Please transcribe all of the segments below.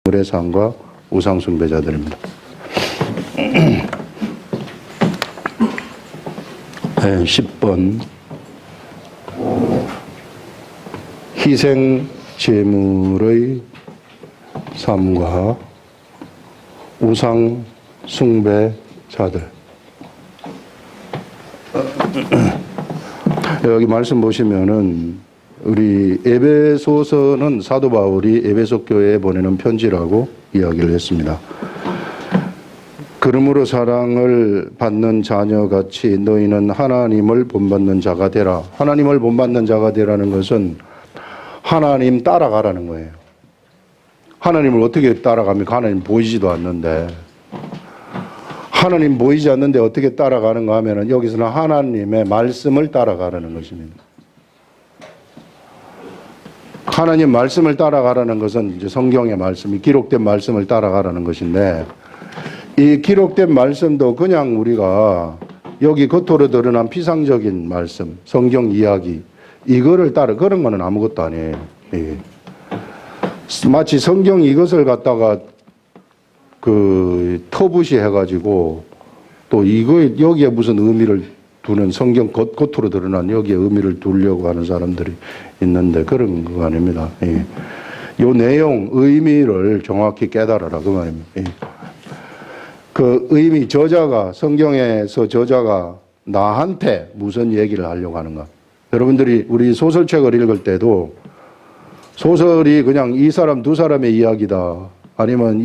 의례상과 우상숭배자들입니다. 10번 희생제물의 삶과 우상숭배자들. 여기 말씀 보시면은 우리 에베소서는 사도 바울이 에베소 교회에 보내는 편지라고 이야기를 했습니다. 그러므로 사랑을 받는 자녀같이 너희는 하나님을 본받는 자가 되라. 하나님을 본받는 자가 되라는 것은 하나님 따라가라는 거예요. 하나님을 어떻게 따라갑니까? 하나님 보이지도 않는데. 하나님 보이지 않는데 어떻게 따라가는가 하면은 여기서는 하나님의 말씀을 따라가라는 것입니다. 하나님 말씀을 따라가라는 것은 이제 성경의 말씀이 기록된 말씀을 따라가라는 것인데, 이 기록된 말씀도 그냥 우리가 여기 겉으로 드러난 피상적인 말씀, 성경 이야기, 이거를 따라, 그런 거는 아무것도 아니에요. 예. 마치 성경 이것을 갖다가 터부시 해가지고 또 여기에 무슨 의미를 두는 성경 겉으로 드러난 여기에 의미를 두려고 하는 사람들이 있는데 그런 거 아닙니다. 예. 요 내용, 의미를 정확히 깨달아라. 그 말입니다. 예. 그 의미, 성경에서 저자가 나한테 무슨 얘기를 하려고 하는가. 여러분들이 우리 소설책을 읽을 때도 소설이 그냥 이 사람 두 사람의 이야기다, 아니면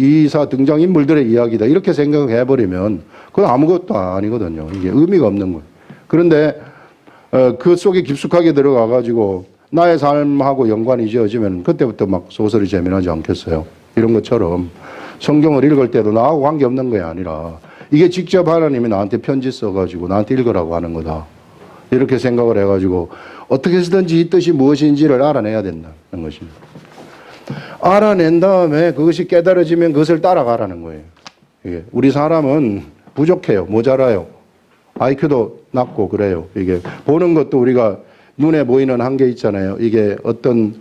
등장인물들의 이야기다, 이렇게 생각해버리면 그건 아무것도 아니거든요. 이게 의미가 없는 거예요. 그런데 그 속에 깊숙하게 들어가가지고 나의 삶하고 연관이 지어지면 그때부터 막 소설이 재미나지 않겠어요. 이런 것처럼 성경을 읽을 때도 나하고 관계없는 게 아니라 이게 직접 하나님이 나한테 편지 써가지고 나한테 읽으라고 하는 거다, 이렇게 생각을 해가지고 어떻게 해서든지 이 뜻이 무엇인지를 알아내야 된다는 것입니다. 알아낸 다음에 그것이 깨달아지면 그것을 따라가라는 거예요. 이게 우리 사람은 부족해요. 모자라요. IQ도 낮고 그래요. 이게 보는 것도 우리가 눈에 보이는 한계 있잖아요. 이게 어떤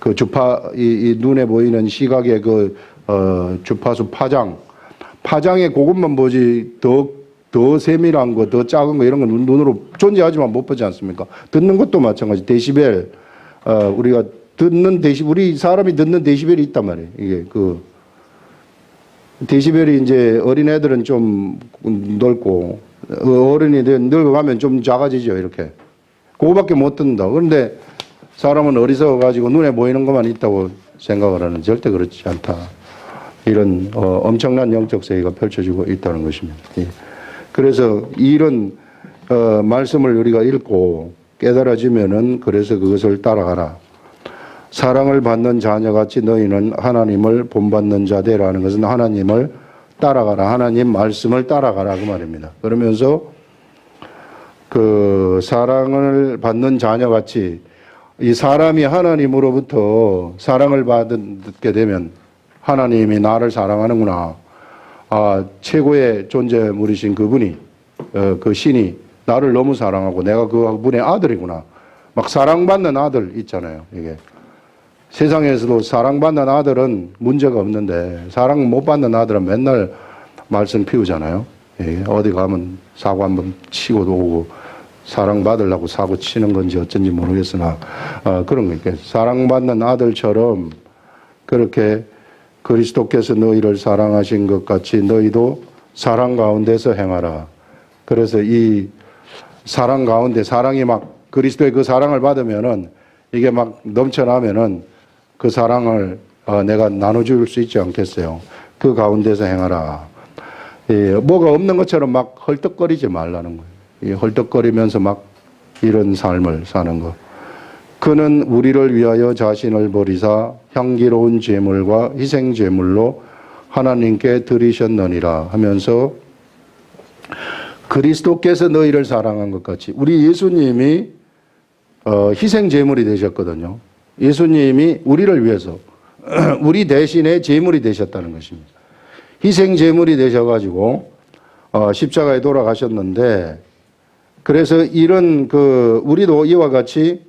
눈에 보이는 시각의 주파수 파장의 그것만 보지 더 세밀한 거, 더 작은 거, 이런 건 눈으로 존재하지만 못 보지 않습니까? 듣는 것도 마찬가지. 데시벨, 우리가 우리 사람이 듣는 데시벨이 있단 말이에요. 이게 데시벨이 이제 어린애들은 좀 넓고, 어른이 늙어가면 좀 작아지죠, 이렇게. 그거밖에 못 듣는다. 그런데 사람은 어리석어가지고 눈에 보이는 것만 있다고 생각을 하는, 절대 그렇지 않다. 이런 엄청난 영적 세계가 펼쳐지고 있다는 것입니다. 예. 그래서 이런 말씀을 우리가 읽고 깨달아지면은 그래서 그것을 따라가라. 사랑을 받는 자녀같이 너희는 하나님을 본받는 자되라는 것은 하나님을 따라가라. 하나님 말씀을 따라가라. 그 말입니다. 그러면서 사랑을 받는 자녀같이 이 사람이 하나님으로부터 사랑을 받게 되면 하나님이 나를 사랑하는구나. 최고의 존재물이신 그분이, 그 신이 나를 너무 사랑하고 내가 그분의 아들이구나. 막 사랑받는 아들 있잖아요. 이게 세상에서도 사랑받는 아들은 문제가 없는데 사랑 못 받는 아들은 맨날 말썽 피우잖아요. 예, 어디 가면 사고 한번 치고도 오고, 사랑받으려고 사고 치는 건지 어쩐지 모르겠으나 그런 거니까 사랑받는 아들처럼 그렇게 그리스도께서 너희를 사랑하신 것 같이 너희도 사랑 가운데서 행하라. 그래서 이 사랑 가운데, 사랑이 막 그리스도의 그 사랑을 받으면은 이게 막 넘쳐나면은 그 사랑을 내가 나눠줄 수 있지 않겠어요. 그 가운데서 행하라. 예, 뭐가 없는 것처럼 막 헐떡거리지 말라는 거예요. 예, 헐떡거리면서 막 이런 삶을 사는 거. 그는 우리를 위하여 자신을 버리사 향기로운 제물과 희생 제물로 하나님께 드리셨느니라 하면서 그리스도께서 너희를 사랑한 것 같이, 우리 예수님이 희생 제물이 되셨거든요. 예수님이 우리를 위해서 우리 대신에 제물이 되셨다는 것입니다. 희생 제물이 되셔가지고 십자가에 돌아가셨는데, 그래서 이런 우리도 이와 같이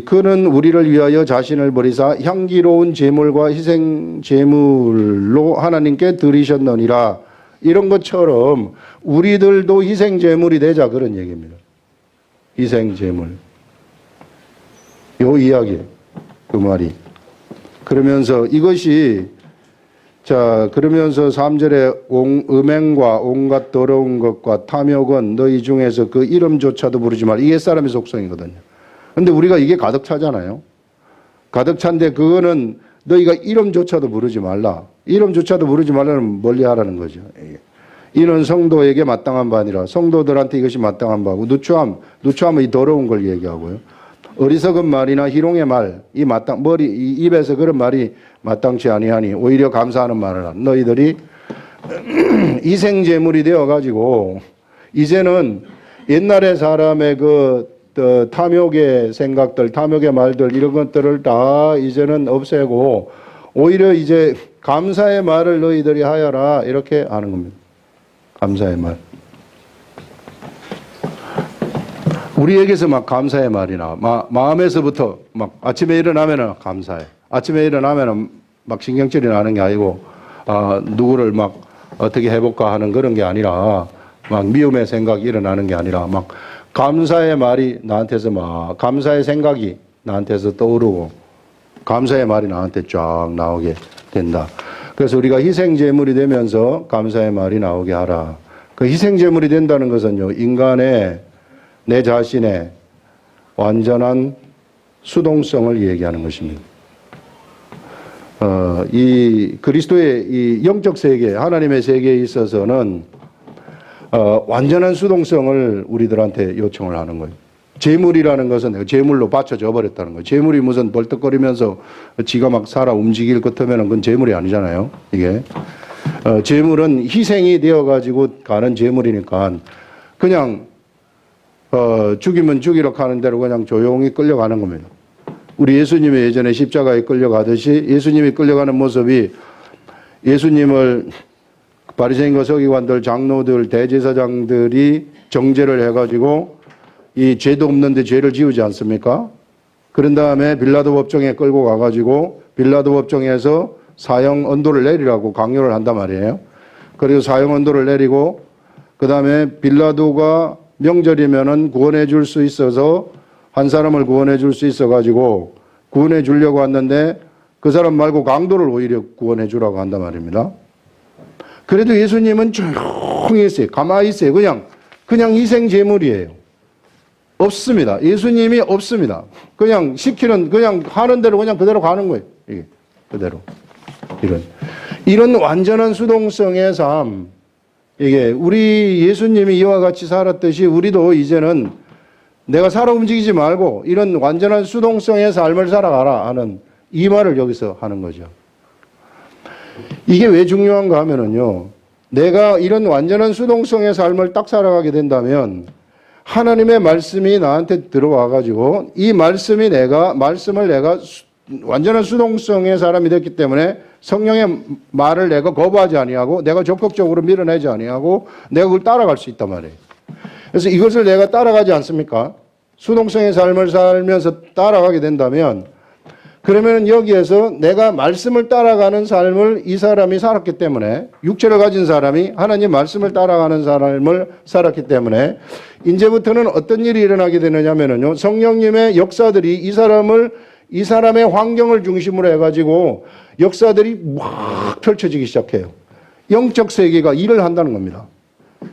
그는 우리를 위하여 자신을 버리사 향기로운 제물과 희생 제물로 하나님께 드리셨느니라. 이런 것처럼 우리들도 희생 제물이 되자, 그런 얘기입니다. 희생 제물. 요 이야기, 그 말이. 그러면서 이것이, 자, 그러면서 3절에 음행과 온갖 더러운 것과 탐욕은 너희 중에서 그 이름조차도 부르지 말라. 이게 옛사람의 속성이거든요. 근데 우리가 이게 가득 차잖아요. 가득 찬데 그거는 너희가 이름조차도 부르지 말라. 이름조차도 부르지 말라는 멀리 하라는 거죠. 이는 성도에게 마땅한 바 아니라 성도들한테 이것이 마땅한 바고, 누추함은 이 더러운 걸 얘기하고요. 어리석은 말이나 희롱의 말, 이 입에서 그런 말이 마땅치 아니하니 오히려 감사하는 말을 하라. 너희들이 희생제물이 되어가지고 이제는 옛날의 사람의 탐욕의 생각들, 탐욕의 말들, 이런 것들을 다 이제는 없애고 오히려 이제 감사의 말을 너희들이 하여라, 이렇게 하는 겁니다. 감사의 말. 우리에게서 막 감사의 말이나 마음에서부터 막 아침에 일어나면은 감사해. 아침에 일어나면은 막 신경질이 나는 게 아니고 누구를 막 어떻게 해볼까 하는 그런 게 아니라 막 미움의 생각이 일어나는 게 아니라 막 감사의 말이 나한테서 막 감사의 생각이 나한테서 떠오르고 감사의 말이 나한테 쫙 나오게 된다. 그래서 우리가 희생제물이 되면서 감사의 말이 나오게 하라. 그 희생제물이 된다는 것은요, 인간의 내 자신의 완전한 수동성을 얘기하는 것입니다. 이 그리스도의 이 영적 세계, 하나님의 세계에 있어서는 완전한 수동성을 우리들한테 요청을 하는 거예요. 재물이라는 것은 재물로 받쳐져 버렸다는 거예요. 재물이 무슨 벌떡거리면서 지가 막 살아 움직일 것 같으면 그건 재물이 아니잖아요. 이게 재물은 희생이 되어가지고 가는 재물이니까 그냥 죽이면 죽이러 가는 대로 그냥 조용히 끌려가는 겁니다. 우리 예수님이 예전에 십자가에 끌려가듯이 예수님이 끌려가는 모습이 예수님을 바리새인과 서기관들, 장로들, 대제사장들이 정죄를 해가지고 이 죄도 없는데 죄를 지우지 않습니까? 그런 다음에 빌라도 법정에 끌고 가가지고 빌라도 법정에서 사형 언도를 내리라고 강요를 한단 말이에요. 그리고 사형 언도를 내리고 그 다음에 빌라도가 명절이면은 구원해 줄 수 있어서 한 사람을 구원해 줄 수 있어 가지고 구원해 주려고 왔는데 그 사람 말고 강도를 오히려 구원해 주라고 한단 말입니다. 그래도 예수님은 조용히 있어요. 가만히 있어요. 그냥 희생 제물이에요. 없습니다. 예수님이 없습니다. 그냥 하는 대로 그냥 그대로 가는 거예요. 이게 그대로. 이런 완전한 수동성의 삶. 이게 우리 예수님이 이와 같이 살았듯이 우리도 이제는 내가 살아 움직이지 말고 이런 완전한 수동성의 삶을 살아가라 하는 이 말을 여기서 하는 거죠. 이게 왜 중요한가 하면은요, 내가 이런 완전한 수동성의 삶을 딱 살아가게 된다면 하나님의 말씀이 나한테 들어와가지고 이 말씀을 내가 완전한 수동성의 사람이 됐기 때문에 성령의 말을 내가 거부하지 아니하고 내가 적극적으로 밀어내지 아니하고 내가 그걸 따라갈 수 있단 말이에요. 그래서 이것을 내가 따라가지 않습니까? 수동성의 삶을 살면서 따라가게 된다면 그러면 여기에서 내가 말씀을 따라가는 삶을 이 사람이 살았기 때문에 육체를 가진 사람이 하나님 말씀을 따라가는 삶을 살았기 때문에 이제부터는 어떤 일이 일어나게 되느냐면요, 성령님의 역사들이 이 사람의 환경을 중심으로 해가지고 역사들이 막 펼쳐지기 시작해요. 영적 세계가 일을 한다는 겁니다.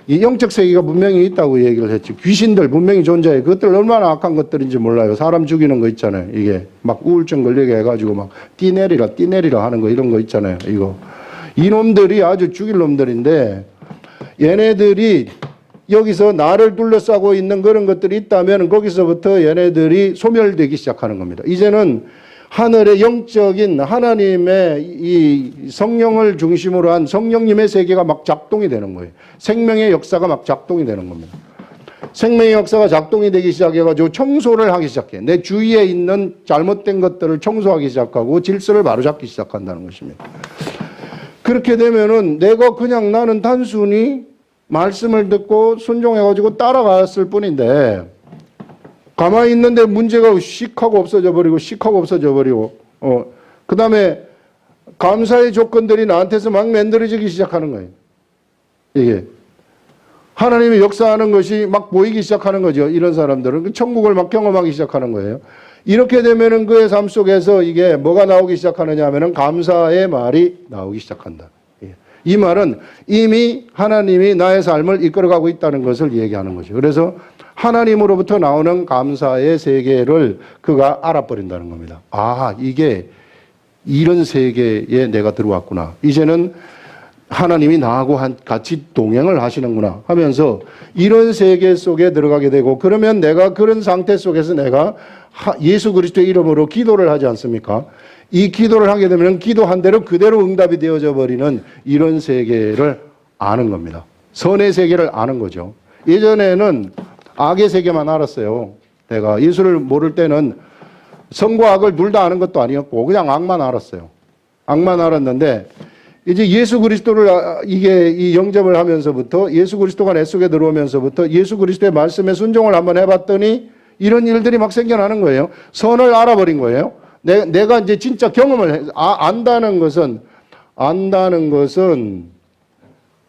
이 영적 세계가 분명히 있다고 얘기를 했죠. 귀신들 분명히 존재해요. 그것들 얼마나 악한 것들인지 몰라요. 사람 죽이는 거 있잖아요. 이게 막 우울증 걸리게 해가지고 막 뛰내리라 하는 거 이런 거 있잖아요. 이놈들이 아주 죽일 놈들인데 얘네들이 여기서 나를 둘러싸고 있는 그런 것들이 있다면 거기서부터 얘네들이 소멸되기 시작하는 겁니다. 이제는 하늘의 영적인 하나님의 이 성령을 중심으로 한 성령님의 세계가 막 작동이 되는 거예요. 생명의 역사가 막 작동이 되는 겁니다. 생명의 역사가 작동이 되기 시작해가지고 청소를 하기 시작해. 내 주위에 있는 잘못된 것들을 청소하기 시작하고 질서를 바로잡기 시작한다는 것입니다. 그렇게 되면은 나는 단순히 말씀을 듣고 순종해가지고 따라갔을 뿐인데 가만히 있는데 문제가 씩 하고 없어져 버리고, 씩 하고 없어져 버리고, 그 다음에 감사의 조건들이 나한테서 막 만들어지기 시작하는 거예요. 이게. 하나님이 역사하는 것이 막 보이기 시작하는 거죠. 이런 사람들은. 천국을 막 경험하기 시작하는 거예요. 이렇게 되면은 그의 삶 속에서 이게 뭐가 나오기 시작하느냐 하면은 감사의 말이 나오기 시작한다. 이 말은 이미 하나님이 나의 삶을 이끌어가고 있다는 것을 얘기하는 거죠. 그래서 하나님으로부터 나오는 감사의 세계를 그가 알아버린다는 겁니다. 아, 이게 이런 세계에 내가 들어왔구나. 이제는 하나님이 나하고 같이 동행을 하시는구나 하면서 이런 세계 속에 들어가게 되고, 그러면 내가 그런 상태 속에서 내가 예수 그리스도의 이름으로 기도를 하지 않습니까? 이 기도를 하게 되면 기도한 대로 그대로 응답이 되어져 버리는 이런 세계를 아는 겁니다. 선의 세계를 아는 거죠. 예전에는 악의 세계만 알았어요. 내가 예수를 모를 때는 선과 악을 둘 다 아는 것도 아니었고 그냥 악만 알았어요. 악만 알았는데 이제 예수 그리스도를 이 영접을 하면서부터, 예수 그리스도가 내 속에 들어오면서부터 예수 그리스도의 말씀에 순종을 한번 해봤더니 이런 일들이 막 생겨나는 거예요. 선을 알아버린 거예요. 내가 이제 진짜 경험을 안다는 것은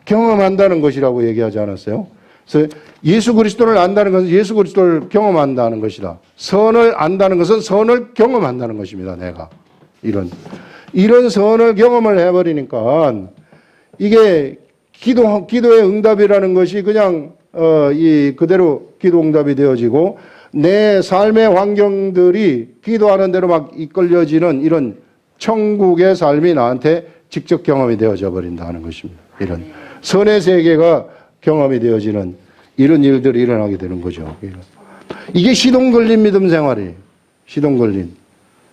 경험한다는 것이라고 얘기하지 않았어요? 그래서 예수 그리스도를 안다는 것은 예수 그리스도를 경험한다는 것이다. 선을 안다는 것은 선을 경험한다는 것입니다. 내가 이런 선을 경험을 해버리니까 이게 기도의 응답이라는 것이 그냥 그대로 기도 응답이 되어지고 내 삶의 환경들이 기도하는 대로 막 이끌려지는 이런 천국의 삶이 나한테 직접 경험이 되어져 버린다는 것입니다. 이런 선의 세계가 경험이 되어지는 이런 일들이 일어나게 되는 거죠. 이게 시동 걸린 믿음 생활이에요. 시동 걸린.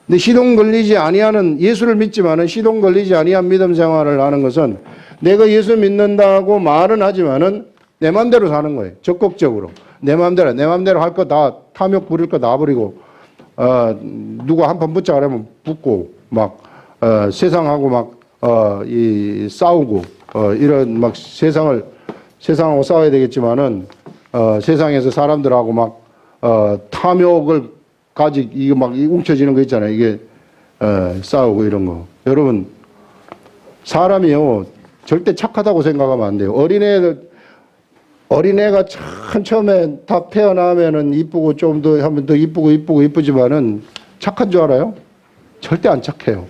근데 시동 걸리지 아니하는, 예수를 믿지만은 시동 걸리지 아니한 믿음 생활을 하는 것은 내가 예수 믿는다고 말은 하지만은 내 마음대로 사는 거예요. 적극적으로. 내 마음대로 할 거 다, 탐욕 부릴 거 다 버리고, 누가 한 판 붙자 그러면 붙고, 막, 세상하고 막, 싸우고, 이런 막 세상하고 싸워야 되겠지만은, 세상에서 사람들하고 막, 탐욕을 이거 막 웅쳐지는 거 있잖아요. 이게, 싸우고 이런 거. 여러분, 사람이요, 절대 착하다고 생각하면 안 돼요. 어린애가 참 처음에 딱 태어나면은 이쁘고 좀 더 하면 더 이쁘지만은 착한 줄 알아요? 절대 안 착해요.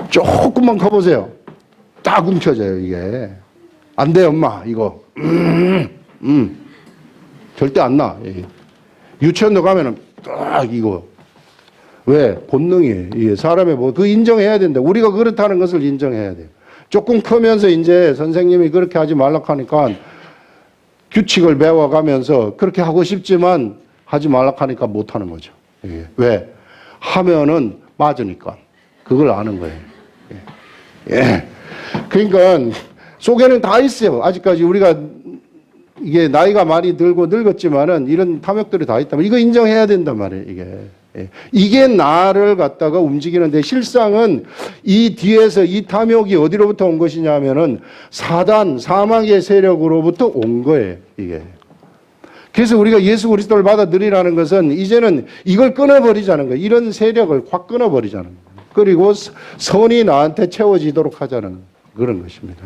조금만 커보세요. 딱 뭉쳐져요, 이게. 안 돼, 엄마, 이거. 절대 안 나. 유치원도 가면은 딱 이거. 왜? 본능이에요. 이게 사람의 그 인정해야 된다. 우리가 그렇다는 것을 인정해야 돼요. 조금 크면서 이제 선생님이 그렇게 하지 말라고 하니까 규칙을 배워가면서 그렇게 하고 싶지만 하지 말라고 하니까 못하는 거죠. 예. 왜? 하면은 맞으니까. 그걸 아는 거예요. 예. 그러니까 속에는 다 있어요. 아직까지 우리가 이게 나이가 많이 들고 늙었지만은 이런 탐욕들이 다 있다면 이거 인정해야 된단 말이에요. 이게 나를 갖다가 움직이는데 실상은 이 뒤에서 이 탐욕이 어디로부터 온 것이냐 하면은 사단, 사망의 세력으로부터 온 거예요, 이게. 그래서 우리가 예수 그리스도를 받아들이라는 것은 이제는 이걸 끊어버리자는 거예요. 이런 세력을 확 끊어버리자는 거예요. 그리고 선이 나한테 채워지도록 하자는 그런 것입니다.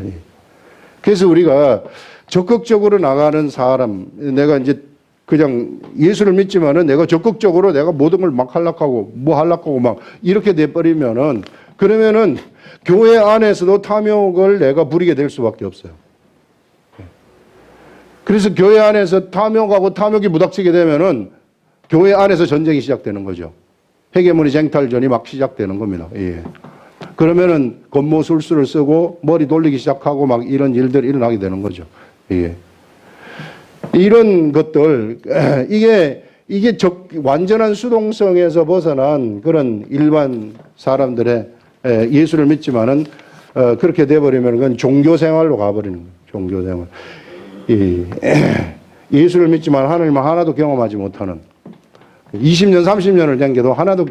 그래서 우리가 적극적으로 나가는 사람, 내가 이제 그냥 예수를 믿지만은 내가 적극적으로 내가 모든 걸 막 하려고 막 이렇게 돼버리면은 그러면은 교회 안에서도 탐욕을 내가 부리게 될 수밖에 없어요. 그래서 교회 안에서 탐욕이 무닥치게 되면은 교회 안에서 전쟁이 시작되는 거죠. 회개문의 쟁탈전이 막 시작되는 겁니다. 예. 그러면은 겉모술수를 쓰고 머리 돌리기 시작하고 막 이런 일들이 일어나게 되는 거죠. 예. 이런 것들, 이게 완전한 수동성에서 벗어난 그런 일반 사람들의 예수를 믿지만은, 그렇게 돼버리면 그건 종교생활로 가버리는 거예요. 종교생활. 예수를 믿지만 하나님을 하나도 경험하지 못하는, 20년, 30년을 댕겨도 하나도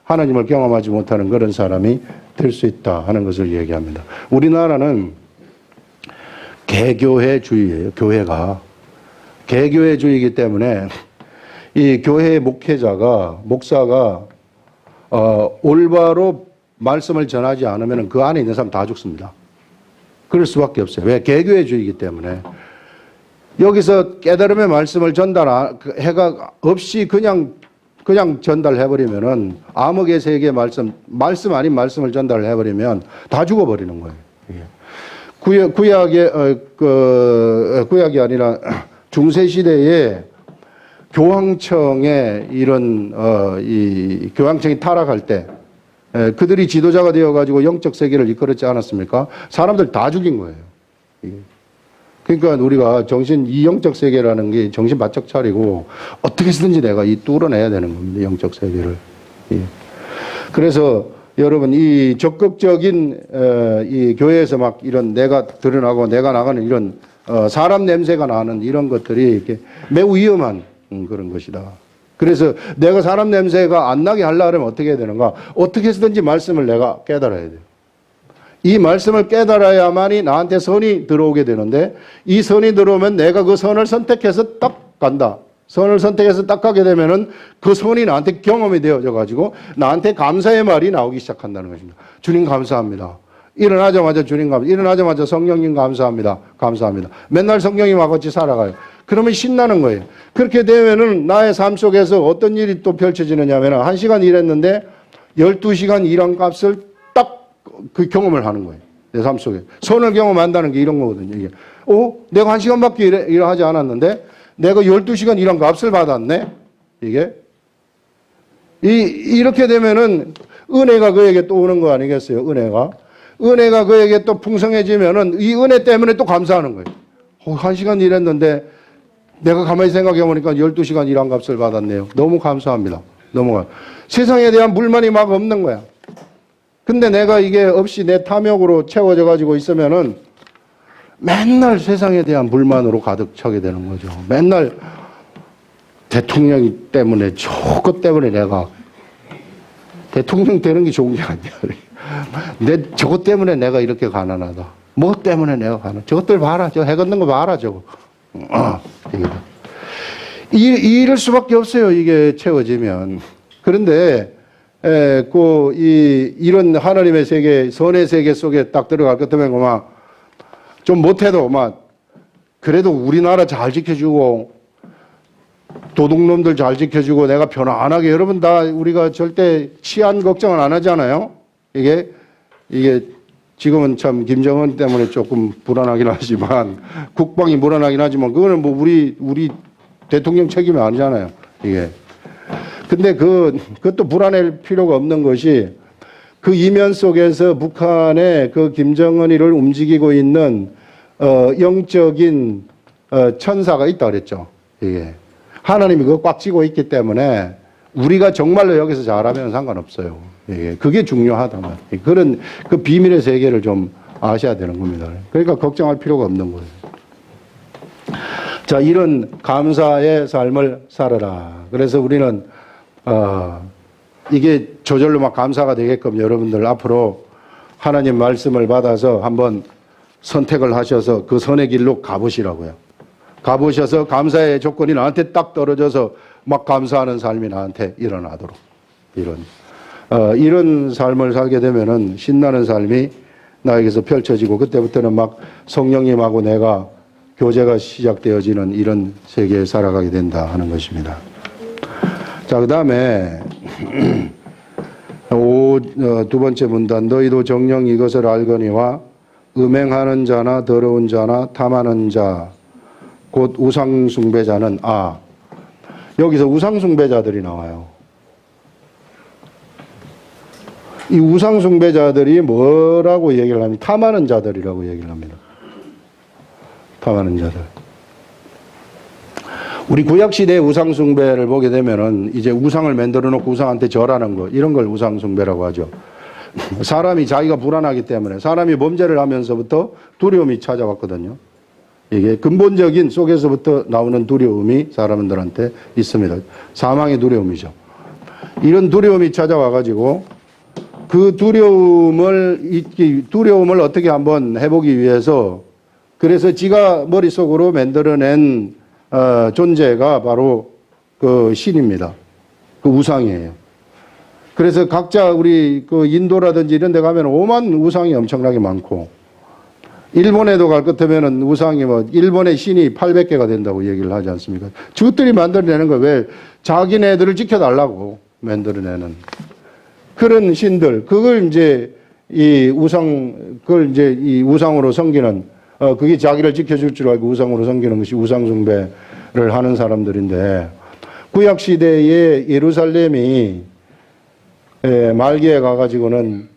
하나님을 경험하지 못하는 그런 사람이 될 수 있다 하는 것을 얘기합니다. 우리나라는 개교회주의예요. 교회가. 개교회주의이기 때문에 이 교회의 목사가 올바로 말씀을 전하지 않으면 그 안에 있는 사람 다 죽습니다. 그럴 수밖에 없어요. 왜? 개교회주의이기 때문에. 여기서 깨달음의 말씀을 전달해가 없이 그냥 전달해버리면은 암흑의 세계의 말씀 아닌 말씀을 전달해버리면 다 죽어버리는 거예요. 구약이 아니라 중세시대에 교황청에 이 교황청이 타락할 때 그들이 지도자가 되어가지고 영적 세계를 이끌었지 않았습니까? 사람들 다 죽인 거예요. 그러니까 우리가 이 영적 세계라는 게 정신 바짝 차리고 어떻게 해서든지 내가 뚫어내야 되는 겁니다. 영적 세계를. 그래서 여러분 이 적극적인 이 교회에서 막 이런 내가 드러나고 내가 나가는 이런 사람 냄새가 나는 이런 것들이 이렇게 매우 위험한 그런 것이다. 그래서 내가 사람 냄새가 안 나게 하려면 어떻게 해야 되는가? 어떻게 해서든지 말씀을 내가 깨달아야 돼요. 이 말씀을 깨달아야만이 나한테 선이 들어오게 되는데 이 선이 들어오면 내가 그 선을 선택해서 딱 간다. 선을 선택해서 딱 가게 되면은 그 선이 나한테 경험이 되어져 가지고 나한테 감사의 말이 나오기 시작한다는 것입니다. 주님 감사합니다. 일어나자마자 주님 감사합니다. 일어나자마자 성령님 감사합니다. 감사합니다. 맨날 성령님과 같이 살아가요. 그러면 신나는 거예요. 그렇게 되면은 나의 삶 속에서 어떤 일이 또 펼쳐지느냐면은 1시간 일했는데 12시간 일한 값을 딱 그 경험을 하는 거예요. 내 삶 속에. 선을 경험한다는 게 이런 거거든요. 이게. 내가 1시간밖에 일을 하지 않았는데 내가 12시간 일한 값을 받았네? 이게. 이렇게 되면은 은혜가 그에게 또 오는 거 아니겠어요? 은혜가 그에게 또 풍성해지면은 이 은혜 때문에 또 감사하는 거예요. 1시간 일했는데 내가 가만히 생각해 보니까 12시간 일한 값을 받았네요. 너무 감사합니다. 세상에 대한 불만이 막 없는 거야. 근데 내가 이게 없이 내 탐욕으로 채워져 가지고 있으면은 맨날 세상에 대한 불만으로 가득 차게 되는 거죠. 맨날 대통령이 때문에 저것 때문에 내가 대통령 되는 게 좋은 게 아니야. 저것 때문에 내가 이렇게 가난하다. 뭐 때문에 내가 가난하다. 저것들 봐라. 저 해 걷는 거 봐라. 저거. 이럴 수밖에 없어요. 이게 채워지면. 그런데 이런 하나님의 세계, 선의 세계 속에 딱 들어갈 것 같으면 좀 못해도 그래도 우리나라 잘 지켜주고 도둑놈들 잘 지켜주고 내가 편안하게 여러분 다 우리가 절대 치안 걱정을 안 하잖아요. 이게 지금은 참 김정은 때문에 조금 불안하긴 하지만 국방이 불안하긴 하지만 그거는 뭐 우리 대통령 책임이 아니잖아요. 이게. 근데 그것도 불안할 필요가 없는 것이 그 이면 속에서 북한의 그 김정은이를 움직이고 있는 영적인 천사가 있다 그랬죠. 이게 하나님이 그거 꽉 쥐고 있기 때문에 우리가 정말로 여기서 잘하면 상관없어요. 이게 그게 중요하다 말. 그런 그 비밀의 세계를 좀 아셔야 되는 겁니다. 그러니까 걱정할 필요가 없는 거예요. 자, 이런 감사의 삶을 살아라. 그래서 우리는 이게 저절로 막 감사가 되게끔 여러분들 앞으로 하나님 말씀을 받아서 한번 선택을 하셔서 그 선의 길로 가보시라고요. 가보셔서 감사의 조건이 나한테 딱 떨어져서 막 감사하는 삶이 나한테 일어나도록 이런 삶을 살게 되면은 신나는 삶이 나에게서 펼쳐지고 그때부터는 막 성령님하고 내가 교제가 시작되어지는 이런 세계에 살아가게 된다 하는 것입니다. 자, 그 다음에 두 번째 문단 너희도 정녕 이것을 알거니와 음행하는 자나 더러운 자나 탐하는 자 곧 우상숭배자는 여기서 우상숭배자들이 나와요. 이 우상숭배자들이 뭐라고 얘기를 하면 탐하는 자들이라고 얘기를 합니다. 탐하는 자들. 우리 구약시대의 우상숭배를 보게 되면은 이제 우상을 만들어 놓고 우상한테 절하는 거, 이런 걸 우상숭배라고 하죠. 사람이 자기가 불안하기 때문에 사람이 범죄를 하면서부터 두려움이 찾아왔거든요. 이게 근본적인 속에서부터 나오는 두려움이 사람들한테 있습니다. 사망의 두려움이죠. 이런 두려움이 찾아와가지고 그 두려움을 어떻게 한번 해보기 위해서 그래서 지가 머릿속으로 만들어낸 존재가 바로 그 신입니다. 그 우상이에요. 그래서 각자 우리 그 인도라든지 이런 데 가면 오만 우상이 엄청나게 많고, 일본에도 갈 것 같으면은 우상이 뭐 일본의 신이 800개가 된다고 얘기를 하지 않습니까? 저것들이 만들어내는 거 왜 자기네들을 지켜달라고 만들어내는 그런 신들, 그걸 이제 이 우상, 그걸 이제 이 우상으로 섬기는, 그게 자기를 지켜줄 줄 알고 우상으로 섬기는 것이 우상숭배를 하는 사람들인데, 구약시대에 예루살렘이 말기에 가가지고는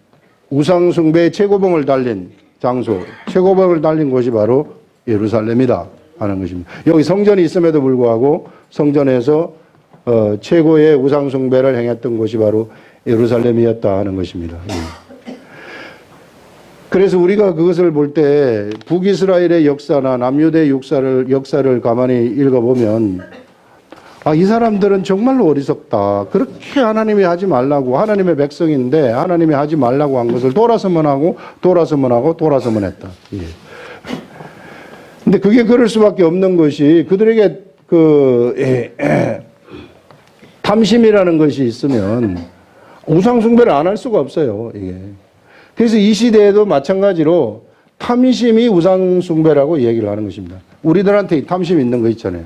우상숭배의 최고봉을 달린 장소, 최고봉을 달린 곳이 바로 예루살렘이다 하는 것입니다. 여기 성전이 있음에도 불구하고 성전에서 최고의 우상숭배를 행했던 곳이 바로 예루살렘이었다 하는 것입니다. 그래서 우리가 그것을 볼 때 북이스라엘의 역사나 남유대의 역사를 가만히 읽어보면, 아, 이 사람들은 정말로 어리석다. 그렇게 하나님이 하지 말라고, 하나님의 백성인데 하나님이 하지 말라고 한 것을 돌아서만 하고 돌아서만 했다. 예. 근데 그게 그럴 수밖에 없는 것이 그들에게 탐심이라는 것이 있으면 우상숭배를 안 할 수가 없어요. 이게. 그래서 이 시대에도 마찬가지로 탐심이 우상숭배라고 얘기를 하는 것입니다. 우리들한테 탐심 있는 거 있잖아요.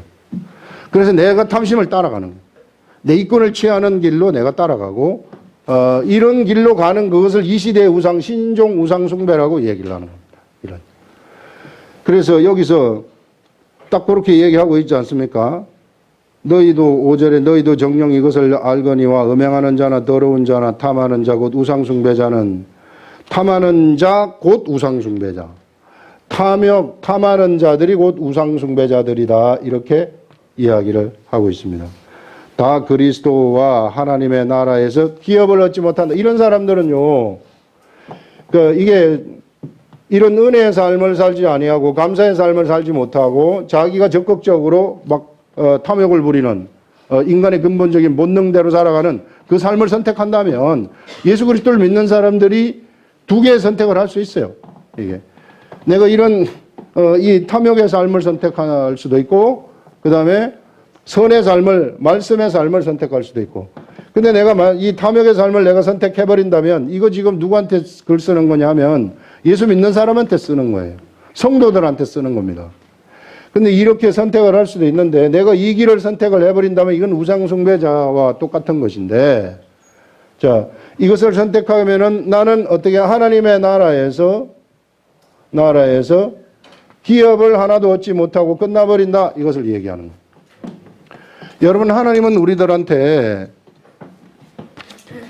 그래서 내가 탐심을 따라가는 거예요. 내 이권을 취하는 길로 내가 따라가고, 이런 길로 가는 그것을 이 시대의 신종 우상숭배라고 얘기를 하는 겁니다. 이런. 그래서 여기서 딱 그렇게 얘기하고 있지 않습니까? 너희도 5절에 너희도 정녕 이것을 알거니와 음행하는 자나 더러운 자나 탐하는 자 곧 우상숭배자는, 탐하는 자 곧 우상숭배자, 탐하는 자들이 곧 우상숭배자들이다, 이렇게 이야기를 하고 있습니다. 다 그리스도와 하나님의 나라에서 기업을 얻지 못한다. 이런 사람들은요, 이게 이런 은혜의 삶을 살지 아니하고 감사의 삶을 살지 못하고 자기가 적극적으로 막 탐욕을 부리는 인간의 근본적인 본능대로 살아가는 그 삶을 선택한다면 예수 그리스도를 믿는 사람들이 두 개의 선택을 할 수 있어요. 이게 내가 이런 이 탐욕의 삶을 선택할 수도 있고, 그 다음에 선의 삶을, 말씀의 삶을 선택할 수도 있고. 근데 내가 이 탐욕의 삶을 내가 선택해버린다면 이거 지금 누구한테 글 쓰는 거냐면 예수 믿는 사람한테 쓰는 거예요. 성도들한테 쓰는 겁니다. 근데 이렇게 선택을 할 수도 있는데 내가 이 길을 선택을 해버린다면 이건 우상숭배자와 똑같은 것인데, 자, 이것을 선택하면은 나는 어떻게 하나님의 나라에서 기업을 하나도 얻지 못하고 끝나버린다, 이것을 얘기하는 거예요. 여러분, 하나님은 우리들한테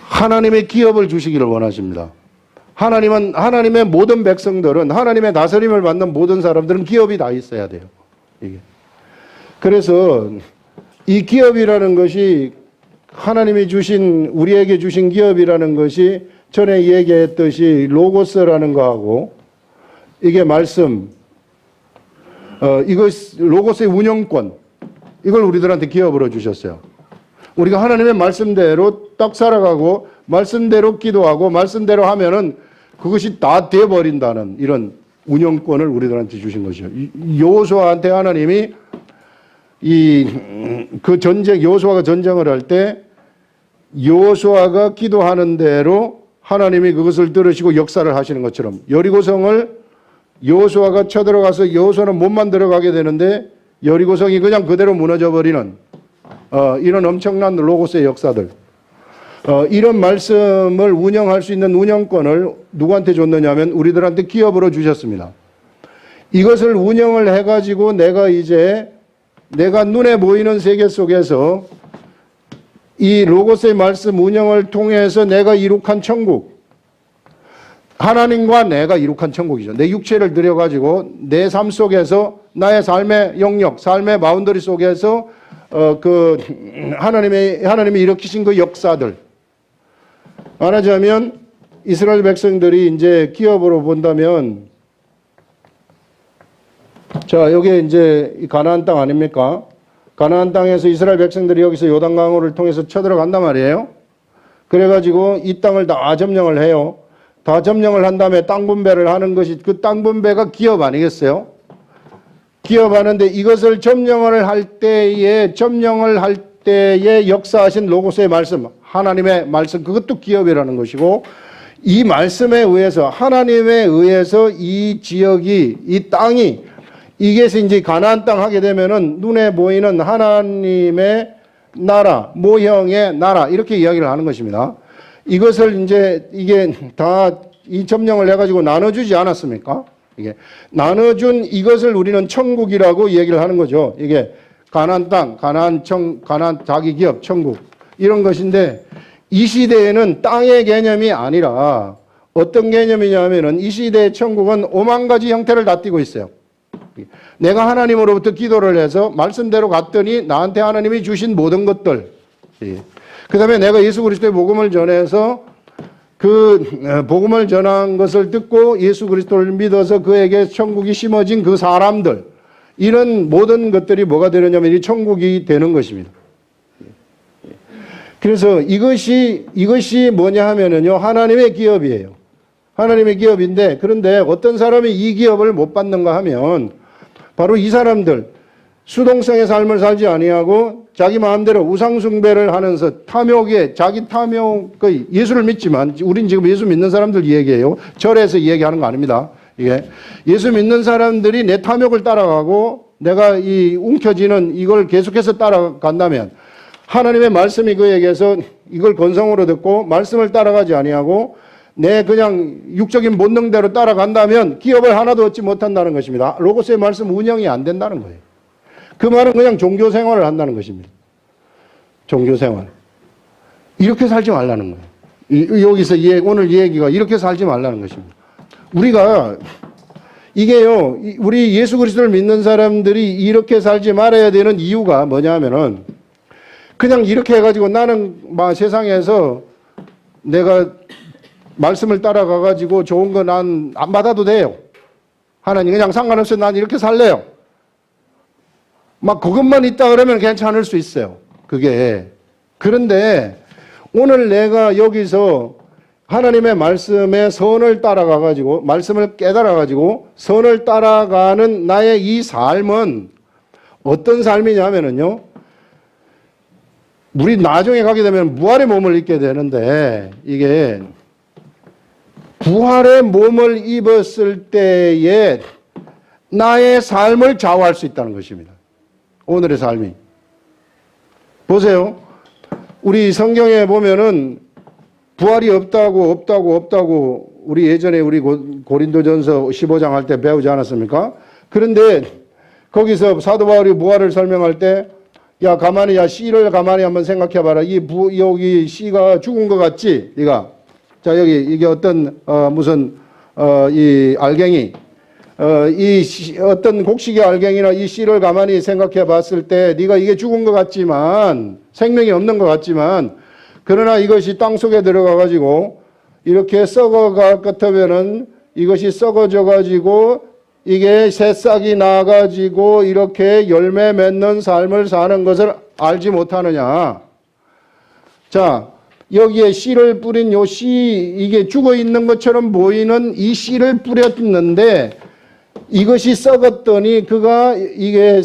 하나님의 기업을 주시기를 원하십니다. 하나님의 모든 백성들은, 하나님의 다스림을 받는 모든 사람들은 기업이 다 있어야 돼요. 이게. 그래서 이 기업이라는 것이 하나님이 우리에게 주신 기업이라는 것이 전에 얘기했듯이 로고스라는 거하고, 이게 말씀, 이거 로고스의 운영권, 이걸 우리들한테 기업으로 주셨어요. 우리가 하나님의 말씀대로 딱 살아가고 말씀대로 기도하고 말씀대로 하면은 그것이 다 돼버린다는 이런 운영권을 우리들한테 주신 것이죠. 여호수아한테 하나님이 여호수아가 전쟁을 할 때 여호수아가 기도하는 대로 하나님이 그것을 들으시고 역사를 하시는 것처럼 여리고성을 여호수아가 쳐들어가서 여호수아는 못만 들어가게 되는데 여리고성이 그냥 그대로 무너져 버리는 이런 엄청난 로고스의 역사들, 이런 말씀을 운영할 수 있는 운영권을 누구한테 줬느냐면 우리들한테 기업으로 주셨습니다. 이것을 운영을 해가지고 내가 눈에 보이는 세계 속에서 이 로고스의 말씀 운영을 통해서 내가 이룩한 천국, 하나님과 내가 이룩한 천국이죠. 내 육체를 들여가지고 내 삶 속에서 나의 삶의 영역, 삶의 바운더리 속에서 하나님이 일으키신 그 역사들, 말하자면 이스라엘 백성들이 이제 기업으로 본다면, 자, 여기 이제 가나안 땅 아닙니까? 가나안 땅에서 이스라엘 백성들이 여기서 요단강을 통해서 쳐들어간단 말이에요. 그래가지고 이 땅을 다 점령을 해요. 다 점령을 한 다음에 땅 분배를 하는 것이, 그 땅 분배가 기업 아니겠어요? 기업하는데 이것을 점령을 할 때에 역사하신 로고스의 말씀, 하나님의 말씀, 그것도 기업이라는 것이고, 이 말씀에 의해서, 하나님에 의해서 이 지역이, 이 땅이, 이게서 이제 가나안 땅 하게 되면은 눈에 보이는 하나님의 나라, 모형의 나라, 이렇게 이야기를 하는 것입니다. 이것을 이제 이게 다 이 점령을 해가지고 나눠주지 않았습니까? 이게 나눠준 이것을 우리는 천국이라고 얘기를 하는 거죠. 이게 가나안 땅, 가나안 자기 기업, 천국 이런 것인데 이 시대에는 땅의 개념이 아니라 어떤 개념이냐면은 이 시대의 천국은 5만 가지 형태를 다 띠고 있어요. 내가 하나님으로부터 기도를 해서 말씀대로 갔더니 나한테 하나님이 주신 모든 것들. 그 다음에 내가 예수 그리스도의 복음을 전해서 그 복음을 전한 것을 듣고 예수 그리스도를 믿어서 그에게 천국이 심어진 그 사람들. 이런 모든 것들이 뭐가 되느냐면 이 천국이 되는 것입니다. 그래서 이것이 뭐냐 하면은요, 하나님의 기업이에요. 하나님의 기업인데, 그런데 어떤 사람이 이 기업을 못 받는가 하면, 바로 이 사람들, 수동성의 삶을 살지 아니하고, 자기 마음대로 우상숭배를 하면서 탐욕에, 자기 탐욕의 예수를 믿지만, 우린 지금 예수 믿는 사람들 얘기해요. 절에서 얘기하는 거 아닙니다. 이게. 예수 믿는 사람들이 내 탐욕을 따라가고, 내가 이 움켜쥐는 이걸 계속해서 따라간다면, 하나님의 말씀이 그에게서 이걸 건성으로 듣고 말씀을 따라가지 아니하고 내 그냥 육적인 본능대로 따라간다면 기업을 하나도 얻지 못한다는 것입니다. 로고스의 말씀 운영이 안 된다는 거예요. 그 말은 그냥 종교 생활을 한다는 것입니다. 종교 생활. 이렇게 살지 말라는 거예요. 여기서 오늘 얘기가 이렇게 살지 말라는 것입니다. 우리가 이게요, 우리 예수 그리스도를 믿는 사람들이 이렇게 살지 말아야 되는 이유가 뭐냐 하면은 그냥 이렇게 해가지고 나는 막 세상에서 내가 말씀을 따라가가지고 좋은 거 난 안 받아도 돼요. 하나님 그냥 상관없어요. 난 이렇게 살래요. 막 그것만 있다 그러면 괜찮을 수 있어요. 그게. 그런데 오늘 내가 여기서 하나님의 말씀에 선을 따라가가지고 말씀을 깨달아가지고 선을 따라가는 나의 이 삶은 어떤 삶이냐면은요. 우리 나중에 가게 되면 부활의 몸을 입게 되는데 이게 부활의 몸을 입었을 때에 나의 삶을 좌우할 수 있다는 것입니다. 오늘의 삶이. 보세요. 우리 성경에 보면은 부활이 없다고 우리 예전에 우리 고린도전서 15장 할 때 배우지 않았습니까? 그런데 거기서 사도 바울이 부활을 설명할 때 야, C를 가만히 한번 생각해 봐라. 여기 C가 죽은 것 같지? 자, 이게 어떤, 이 알갱이, 어떤 곡식의 알갱이나 이 C를 가만히 생각해 봤을 때, 네가 이게 죽은 것 같지만, 생명이 없는 것 같지만, 그러나 이것이 땅 속에 들어가가지고, 이렇게 썩어갈 것 같으면은, 이것이 썩어져가지고, 이게 새싹이 나가지고 이렇게 열매 맺는 삶을 사는 것을 알지 못하느냐. 자, 여기에 씨를 뿌린 요 씨, 이게 죽어 있는 것처럼 보이는 이 씨를 뿌렸는데 이것이 썩었더니 그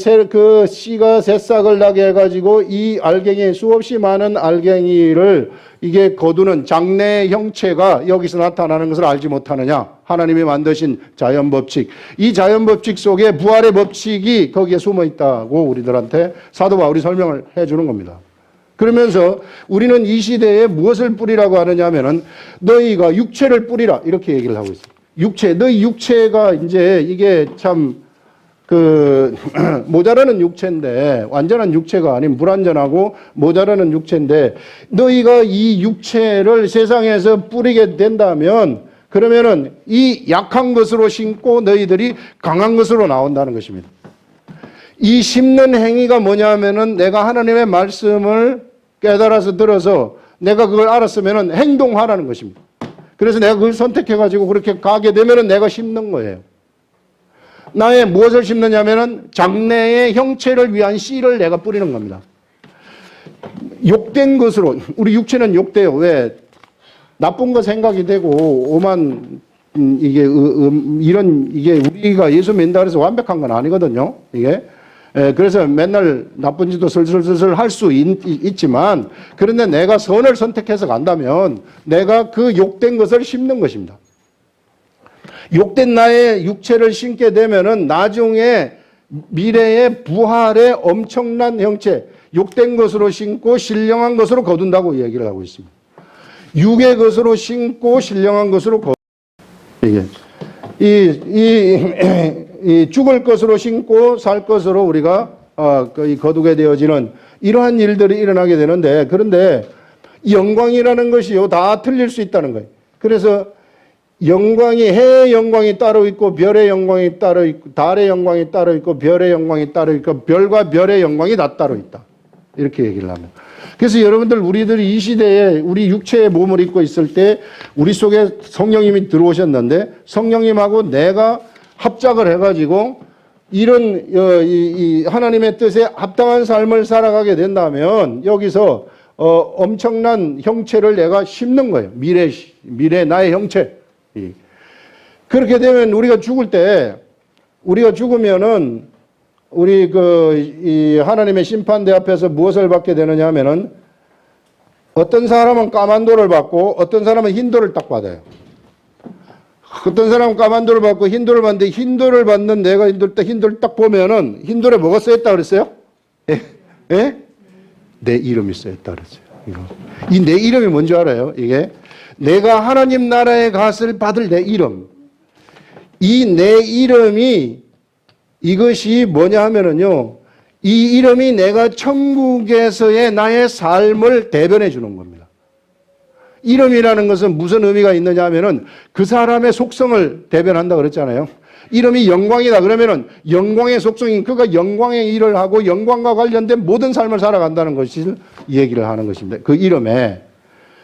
씨가 새싹을 나게 해가지고 이 알갱이, 수없이 많은 알갱이를 이게 거두는 장래의 형체가 여기서 나타나는 것을 알지 못하느냐. 하나님이 만드신 자연법칙. 이 자연법칙 속에 부활의 법칙이 거기에 숨어 있다고 우리들한테 사도 바울이 설명을 해 주는 겁니다. 그러면서 우리는 이 시대에 무엇을 뿌리라고 하느냐 하면은 너희가 육체를 뿌리라. 이렇게 얘기를 하고 있어요. 너희 육체가 이제 이게 참 모자라는 육체인데, 완전한 육체가 아닌 불완전하고 모자라는 육체인데, 너희가 이 육체를 세상에서 뿌리게 된다면, 그러면은 이 약한 것으로 심고 너희들이 강한 것으로 나온다는 것입니다. 이 심는 행위가 뭐냐 하면은 내가 하나님의 말씀을 깨달아서 들어서 내가 그걸 알았으면은 행동하라는 것입니다. 그래서 내가 그걸 선택해가지고 그렇게 가게 되면은 내가 심는 거예요. 나의 무엇을 심느냐면은 장래의 형체를 위한 씨를 내가 뿌리는 겁니다. 욕된 것으로, 우리 육체는 욕돼요. 왜? 나쁜 거 생각이 되고, 오만, 이게 우리가 예수 믿는다 그래서 완벽한 건 아니거든요. 이게. 그래서 맨날 나쁜 짓도 슬슬슬슬 할 수 있지만, 그런데 내가 선을 선택해서 간다면 내가 그 욕된 것을 심는 것입니다. 욕된 나의 육체를 심게 되면은 나중에 미래의 부활의 엄청난 형체, 욕된 것으로 심고 신령한 것으로 거둔다고 얘기를 하고 있습니다. 육의 것으로 심고 신령한 것으로 이게 이 죽을 것으로 심고 살 것으로 우리가 거두게 되어지는 이러한 일들이 일어나게 되는데, 그런데 영광이라는 것이요 다 틀릴 수 있다는 거예요. 그래서 영광이, 해의 영광이 따로 있고 별의 영광이 따로 있고 달의 영광이 따로 있고 별의 영광이 따로 있고 별과 별의 영광이 다 따로 있다, 이렇게 얘기를 합니다. 그래서 여러분들, 우리들이 이 시대에 우리 육체의 몸을 입고 있을 때 우리 속에 성령님이 들어오셨는데, 성령님하고 내가 합작을 해가지고 이런 이 하나님의 뜻에 합당한 삶을 살아가게 된다면 여기서 엄청난 형체를 내가 심는 거예요. 미래 나의 형체. 그렇게 되면 우리가 죽을 때, 우리가 죽으면은 우리 이 하나님의 심판대 앞에서 무엇을 받게 되느냐 하면은, 어떤 사람은 까만 돌을 받고 어떤 사람은 흰 돌을 딱 받아요. 어떤 사람은 까만 돌을 받고 흰 돌을 받는데, 흰 돌을 받는 내가 흰 돌을 딱 보면은 흰 돌에 뭐가 써있다 그랬어요? 예? 예? 내 이름이 써있다 그랬어요. 이 내 이름이 뭔지 알아요? 이게 내가 하나님 나라의 갓을 받을 내 이름. 이 내 이름이, 이것이 뭐냐 하면은요, 이 이름이 내가 천국에서의 나의 삶을 대변해 주는 겁니다. 이름이라는 것은 무슨 의미가 있느냐 하면은 그 사람의 속성을 대변한다 그랬잖아요. 이름이 영광이다 그러면은 영광의 속성인, 그가 영광의 일을 하고 영광과 관련된 모든 삶을 살아간다는 것을 얘기를 하는 것입니다. 그 이름에.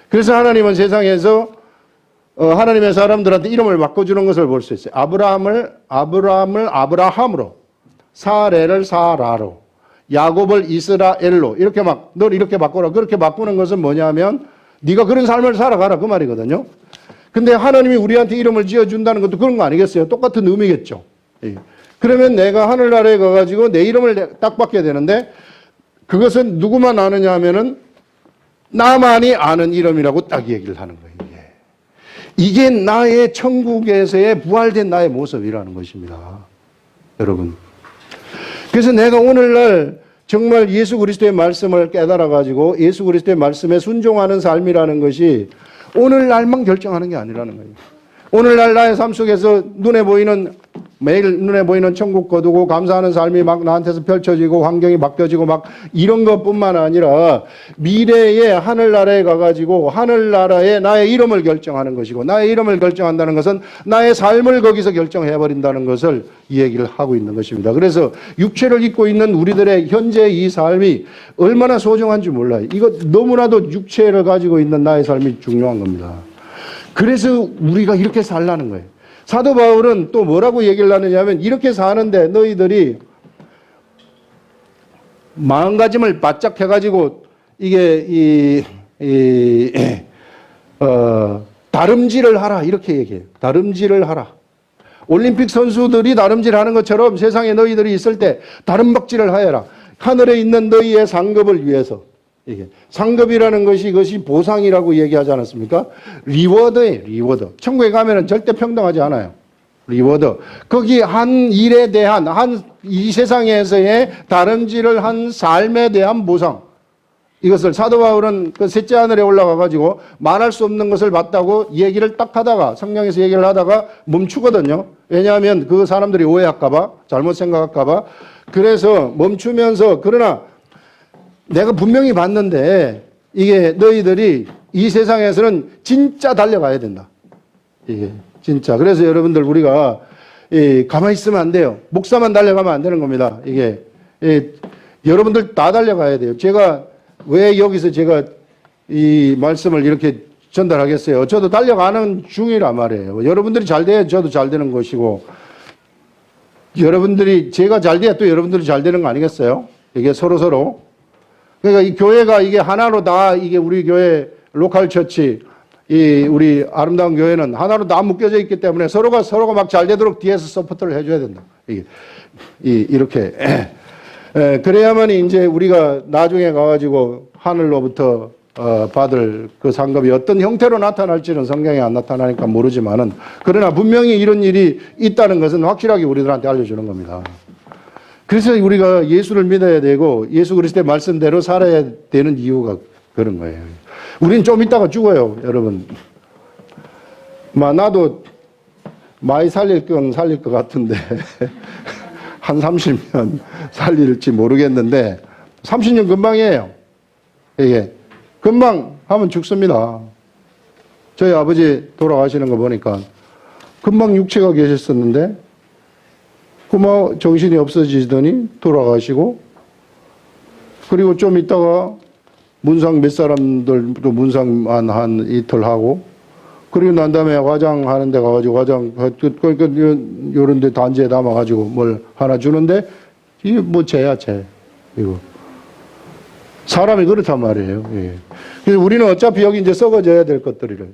그래서 하나님은 세상에서 하나님의 사람들한테 이름을 바꿔주는 것을 볼 수 있어요. 아브라함을 아브라함으로, 사레를 사라로, 야곱을 이스라엘로, 이렇게 널 이렇게 바꿔라. 그렇게 바꾸는 것은 뭐냐면 네가 그런 삶을 살아가라, 그 말이거든요. 근데 하나님이 우리한테 이름을 지어준다는 것도 그런 거 아니겠어요? 똑같은 의미겠죠. 그러면 내가 하늘나라에 가가지고 내 이름을 딱 받게 되는데, 그것은 누구만 아느냐 하면은 나만이 아는 이름이라고 딱 얘기를 하는 거예요. 이게 나의 천국에서의 부활된 나의 모습이라는 것입니다. 여러분. 그래서 내가 오늘날 정말 예수 그리스도의 말씀을 깨달아가지고 예수 그리스도의 말씀에 순종하는 삶이라는 것이 오늘날만 결정하는 게 아니라는 거예요. 오늘날 나의 삶 속에서 매일 눈에 보이는 천국 거두고 감사하는 삶이 막 나한테서 펼쳐지고 환경이 바뀌어지고 막 이런 것뿐만 아니라 미래의 하늘나라에 가가지고 하늘나라에 나의 이름을 결정하는 것이고, 나의 이름을 결정한다는 것은 나의 삶을 거기서 결정해버린다는 것을 이 얘기를 하고 있는 것입니다. 그래서 육체를 입고 있는 우리들의 현재 이 삶이 얼마나 소중한지 몰라요. 이거 너무나도 육체를 가지고 있는 나의 삶이 중요한 겁니다. 그래서 우리가 이렇게 살라는 거예요. 사도 바울은 또 뭐라고 얘기를 하느냐면, 이렇게 사는데 너희들이 마음가짐을 바짝 해가지고 이게 다름질을 하라, 이렇게 얘기해요. 다름질을 하라. 올림픽 선수들이 다름질 하는 것처럼 세상에 너희들이 있을 때 다름박질을 하여라. 하늘에 있는 너희의 상급을 위해서. 이게 상급이라는 것이, 이것이 보상이라고 얘기하지 않았습니까? 리워드예요, 리워드. 천국에 가면은 절대 평등하지 않아요. 리워드. 거기 한 일에 대한, 이 세상에서의 다름질을 한 삶에 대한 보상. 이것을 사도 바울은 그 셋째 하늘에 올라가가지고 말할 수 없는 것을 봤다고 얘기를 딱 하다가, 성령에서 얘기를 하다가 멈추거든요. 왜냐하면 그 사람들이 오해할까봐, 잘못 생각할까봐. 그래서 멈추면서, 그러나 내가 분명히 봤는데 이게 너희들이 이 세상에서는 진짜 달려가야 된다. 이게 진짜. 그래서 여러분들, 우리가 가만히 있으면 안 돼요. 목사만 달려가면 안 되는 겁니다. 이게 여러분들 다 달려가야 돼요. 제가 왜 여기서 제가 이 말씀을 이렇게 전달하겠어요? 저도 달려가는 중이란 말이에요. 여러분들이 잘 돼야 저도 잘 되는 것이고, 여러분들이, 제가 잘 돼야 또 여러분들이 잘 되는 거 아니겠어요? 이게 서로. 그러니까 이 교회가 이게 하나로 다, 이게 우리 교회 로컬 처치, 이 우리 아름다운 교회는 하나로 다 묶여져 있기 때문에 서로가 막 잘 되도록 뒤에서 서포트를 해줘야 된다. 이렇게. 그래야만 이제 우리가 나중에 가가지고 하늘로부터 받을 그 상급이 어떤 형태로 나타날지는 성경에 안 나타나니까 모르지만은, 그러나 분명히 이런 일이 있다는 것은 확실하게 우리들한테 알려주는 겁니다. 그래서 우리가 예수를 믿어야 되고 예수 그리스도의 말씀대로 살아야 되는 이유가 그런 거예요. 우리는 좀 있다가 죽어요, 여러분. 나도 많이 살릴 건 살릴 것 같은데 한 30년 살릴지 모르겠는데 30년 금방이에요. 이게 금방 하면 죽습니다. 저희 아버지 돌아가시는 거 보니까 금방 육체가 계셨었는데 그만 정신이 없어지더니 돌아가시고, 그리고 좀 있다가 문상 몇 사람들도 문상만 한 이틀 하고, 그리고 난 다음에 화장하는 데 가가지고 요런 데 단지에 담아가지고 뭘 하나 주는데, 이게 뭐 죄야, 죄. 이거. 사람이 그렇단 말이에요. 예. 그래서 우리는 어차피 여기 이제 썩어져야 될 것들이래요.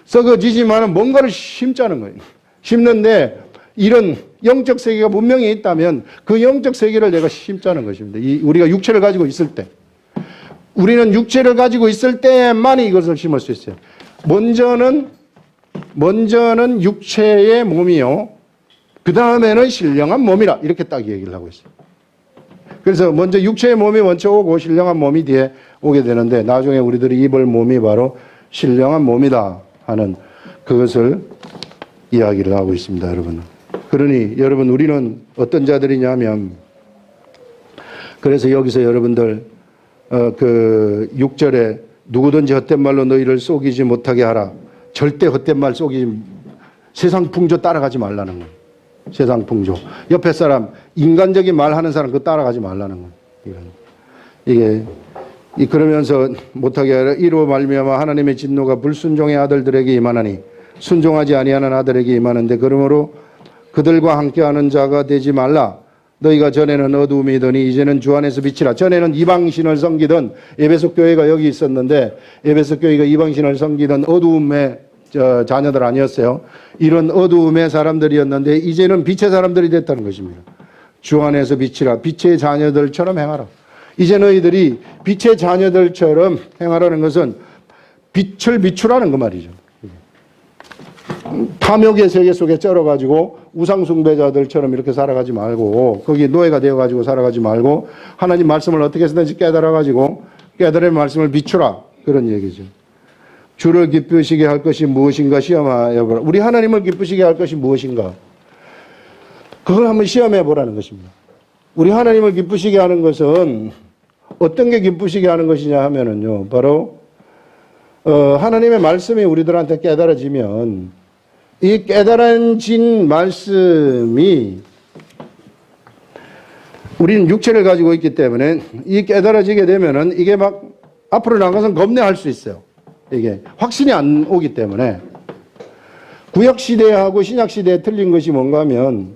썩어지지만은 뭔가를 심자는 거예요. 심는데 이런 영적 세계가 분명히 있다면 그 영적 세계를 내가 심자는 것입니다. 우리가 육체를 가지고 있을 때. 우리는 육체를 가지고 있을 때만 이것을 심을 수 있어요. 먼저는 육체의 몸이요. 그 다음에는 신령한 몸이라. 이렇게 딱 얘기를 하고 있어요. 그래서 먼저 육체의 몸이 먼저 오고 신령한 몸이 뒤에 오게 되는데, 나중에 우리들이 입을 몸이 바로 신령한 몸이다 하는 그것을 이야기를 하고 있습니다, 여러분. 그러니 여러분, 우리는 어떤 자들이냐면, 그래서 여기서 여러분들 그 6절에 누구든지 헛된 말로 너희를 속이지 못하게 하라. 절대 헛된 말 세상 풍조 따라가지 말라는 거예요. 세상 풍조. 옆에 사람, 인간적인 말 하는 사람 그거 따라가지 말라는 거예요. 이게 그러면서 못하게 하라. 이로 말미암아 하나님의 진노가 불순종의 아들들에게 임하나니 순종하지 아니하는 아들에게 임하는데, 그러므로 그들과 함께하는 자가 되지 말라. 너희가 전에는 어두움이더니 이제는 주 안에서 빛이라. 전에는 이방신을 섬기던 에베소 교회가 여기 있었는데, 에베소 교회가 이방신을 섬기던 어두움의 자녀들 아니었어요. 이런 어두움의 사람들이었는데 이제는 빛의 사람들이 됐다는 것입니다. 주 안에서 빛이라. 빛의 자녀들처럼 행하라. 이제 너희들이 빛의 자녀들처럼 행하라는 것은 빛을 비추라는 그 말이죠. 탐욕의 세계 속에 쩔어가지고 우상숭배자들처럼 이렇게 살아가지 말고, 거기 노예가 되어가지고 살아가지 말고, 하나님 말씀을 어떻게 해서든지 깨달아가지고 깨달은 말씀을 비추라. 그런 얘기죠. 주를 기쁘시게 할 것이 무엇인가 시험하여 보라. 우리 하나님을 기쁘시게 할 것이 무엇인가? 그걸 한번 시험해 보라는 것입니다. 우리 하나님을 기쁘시게 하는 것은 어떤 게 기쁘시게 하는 것이냐 하면은요, 바로 하나님의 말씀이 우리들한테 깨달아지면, 이 깨달아진 말씀이, 우리는 육체를 가지고 있기 때문에 이 깨달아지게 되면은 이게 막 앞으로 나가서 겁내할 수 있어요. 이게 확신이 안 오기 때문에. 구약시대하고 신약시대에 틀린 것이 뭔가 하면,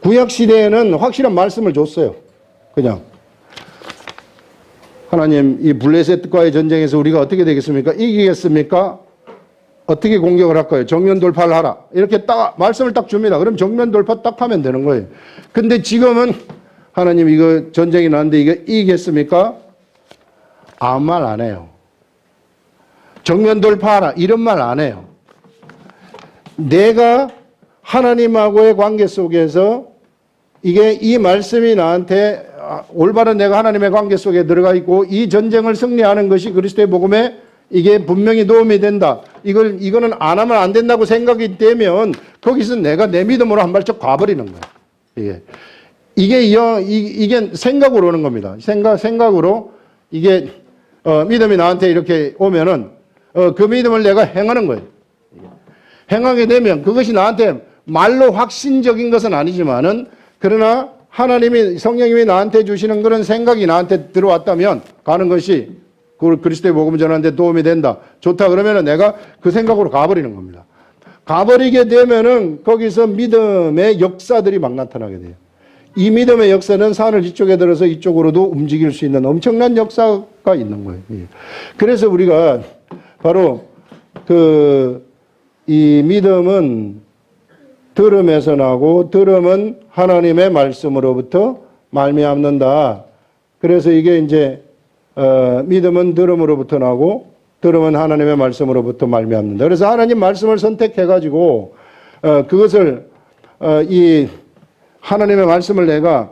구약시대에는 확실한 말씀을 줬어요. 그냥 하나님, 이 블레셋과의 전쟁에서 우리가 어떻게 되겠습니까? 이기겠습니까? 어떻게 공격을 할까요? 정면 돌파를 하라. 이렇게 딱 말씀을 딱 줍니다. 그럼 정면 돌파 딱 하면 되는 거예요. 근데 지금은 하나님, 이거 전쟁이 나는데 이거 이기겠습니까? 아무 말 안 해요. 정면 돌파하라. 이런 말 안 해요. 내가 하나님하고의 관계 속에서 이 말씀이 나한테 올바른 내가 하나님의 관계 속에 들어가 있고, 이 전쟁을 승리하는 것이 그리스도의 복음에 이게 분명히 도움이 된다. 이거는 안 하면 안 된다고 생각이 되면 거기서 내가 내 믿음으로 한 발짝 가버리는 거예요. 이게 생각으로 오는 겁니다. 생각으로 이게 믿음이 나한테 이렇게 오면은 그 믿음을 내가 행하는 거예요. 행하게 되면 그것이 나한테 말로 확신적인 것은 아니지만은, 그러나 하나님이, 성령님이 나한테 주시는 그런 생각이 나한테 들어왔다면 가는 것이 그리스도의 복음을 전하는데 도움이 된다. 좋다. 그러면은 내가 그 생각으로 가버리는 겁니다. 가버리게 되면은 거기서 믿음의 역사들이 막 나타나게 돼요. 이 믿음의 역사는 산을 이쪽에 들어서 이쪽으로도 움직일 수 있는 엄청난 역사가 있는 거예요. 그래서 우리가 바로 이 믿음은 들음에서 나고, 들음은 하나님의 말씀으로부터 말미암는다. 그래서 이게 이제 믿음은 들음으로부터 나고 들음은 하나님의 말씀으로부터 말미암는다. 그래서 하나님 말씀을 선택해가지고 그것을 이 하나님의 말씀을 내가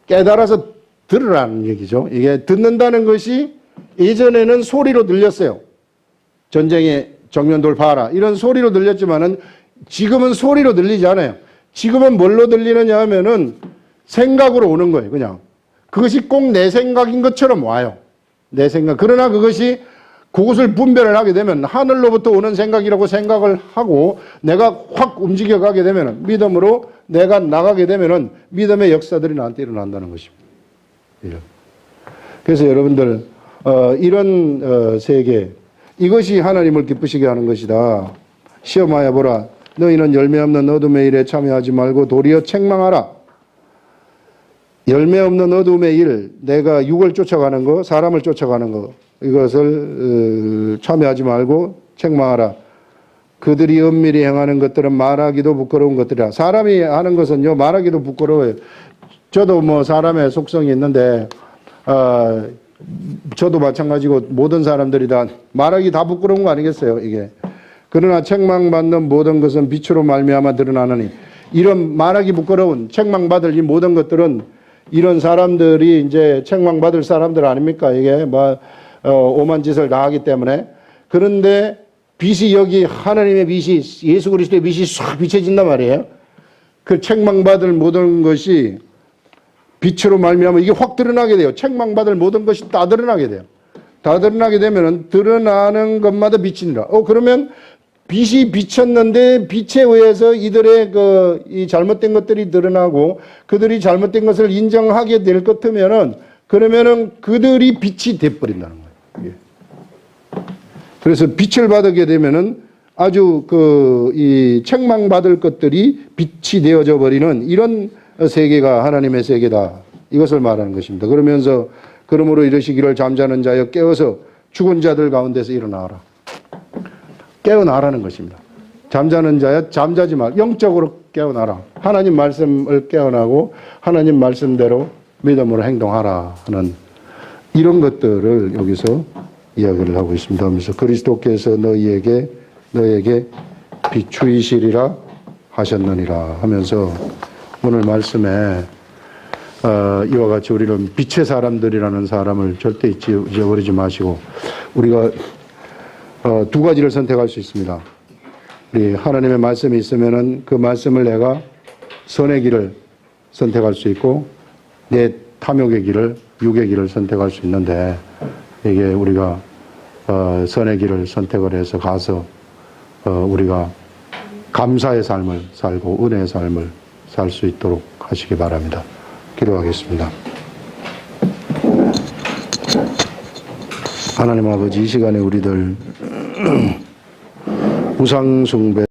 깨달아서 들으라는 얘기죠. 이게 듣는다는 것이 예전에는 소리로 들렸어요. 전쟁에 정면 돌파하라 이런 소리로 들렸지만은 지금은 소리로 들리지 않아요. 지금은 뭘로 들리느냐 하면은 생각으로 오는 거예요. 그냥 그것이 꼭 내 생각인 것처럼 와요. 내 생각. 그러나 그것이 그것을 분별을 하게 되면 하늘로부터 오는 생각이라고 생각을 하고 내가 확 움직여 가게 되면 믿음으로 내가 나가게 되면 믿음의 역사들이 나한테 일어난다는 것입니다. 그래서 여러분들 이런 세계 이것이 하나님을 기쁘시게 하는 것이다. 시험하여 보라. 너희는 열매 없는 어둠의 일에 참여하지 말고 도리어 책망하라. 열매 없는 어둠의 일, 내가 육을 쫓아가는 거, 사람을 쫓아가는 거, 이것을 참여하지 말고 책망하라. 그들이 은밀히 행하는 것들은 말하기도 부끄러운 것들이라. 사람이 하는 것은요, 말하기도 부끄러워요. 저도 뭐 사람의 속성이 있는데, 저도 마찬가지고 모든 사람들이 다 말하기 다 부끄러운 거 아니겠어요, 이게. 그러나 책망받는 모든 것은 빛으로 말미암아 드러나느니, 이런 말하기 부끄러운 책망받을 이 모든 것들은 이런 사람들이 이제 책망받을 사람들 아닙니까? 이게 뭐 오만 짓을 다 하기 때문에. 그런데 빛이 여기 하나님의 빛이 예수 그리스도의 빛이 싹 비춰진단 말이에요. 그 책망받을 모든 것이 빛으로 말미암아 이게 확 드러나게 돼요. 책망받을 모든 것이 다 드러나게 돼요. 다 드러나게 되면은 드러나는 것마다 빛이니라. 그러면 빛이 비쳤는데 빛에 의해서 이들의 이 잘못된 것들이 드러나고 그들이 잘못된 것을 인정하게 될 것 같으면은 그러면은 그들이 빛이 돼버린다는 거예요. 그래서 빛을 받게 되면은 아주 이 책망받을 것들이 빛이 되어져 버리는 이런 세계가 하나님의 세계다. 이것을 말하는 것입니다. 그러면서 그러므로 이르시기를 잠자는 자여 깨어서 죽은 자들 가운데서 일어나라. 깨어나라는 것입니다. 잠자는 자여 잠자지 말. 영적으로 깨어나라. 하나님 말씀을 깨어나고 하나님 말씀대로 믿음으로 행동하라 하는 이런 것들을 여기서 이야기를 하고 있습니다. 하면서 그리스도께서 너에게 비추이시리라 하셨느니라 하면서 오늘 말씀에 이와 같이 우리는 빛의 사람들이라는 사람을 절대 잊어버리지 마시고 우리가 두 가지를 선택할 수 있습니다. 우리 하나님의 말씀이 있으면은 그 말씀을 내가 선의 길을 선택할 수 있고 내 탐욕의 길을 육의 길을 선택할 수 있는데 이게 우리가 선의 길을 선택을 해서 가서 우리가 감사의 삶을 살고 은혜의 삶을 살 수 있도록 하시기 바랍니다. 기도하겠습니다. 하나님 아버지 이 시간에 우리들 우상 숭배